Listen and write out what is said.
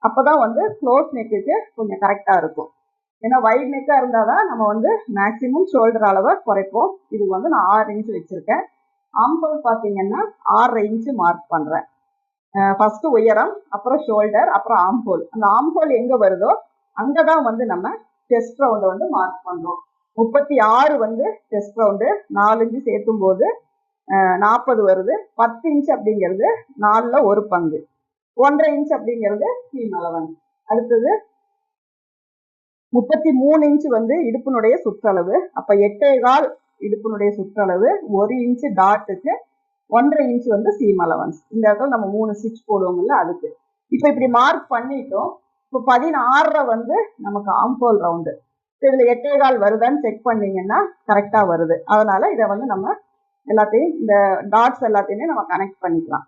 அப்பதான் வந்து க்ளோஸ் நெக்குக்கு கொஞ்சம் கரெக்டா இருக்கும். ஏன்னா வைட் நெக்கா இருந்தாதான் நம்ம வந்து மேக்சிமம் ஷோல்டர் அளவை குறைப்போம். இது வந்து நான் 6 இன்ச் வச்சிருக்கேன். ஆம்ஹோல் பாத்தீங்கன்னா 6 இன்ச் மார்க் பண்றேன். ஃபர்ஸ்ட் உயரம், அப்புறம் ஷோல்டர், அப்புறம் ஆம்ஹோல். அந்த ஆம்ஹோல் எங்க வருதோ அங்கதான் வந்து நம்ம செஸ்ட் ரவுண்ட் வந்து மார்க் பண்றோம். 36 வந்து செஸ்ட் ரவுண்டு, 4 இன்ச் சேர்த்தும் போது 40 வருது. 10 இன்ச் அப்படிங்கிறது 4ல ஒரு பங்கு. 1.5 இன்ச் அப்படிங்கிறது சீம் அலவன்ஸ். அடுத்தது 33 இன்ச் வந்து இடுப்பினுடைய சுற்றளவு. அப்ப 8.25 இடுப்பினுடைய சுற்றளவு, 1 இன்ச் டாட்டுக்கு 1.5 இன்ச் வந்து சீம் அலவன்ஸ். இந்த இடத்துல நம்ம 3 ஸ்டிச் போடுவோம்ல அதுக்கு. இப்ப இப்படி மார்க் பண்ணிட்டோம். இப்போ 16 வந்து நமக்கு ஆம்ஹோல் ரவுண்டு. இதுல 8.25 வருதான்னு செக் பண்ணீங்கன்னா கரெக்டா வருது. அதனால இதை வந்து நம்ம எல்லாத்தையும் இந்த டாட்ஸ் எல்லாத்தையுமே நம்ம கனெக்ட் பண்ணிக்கலாம்.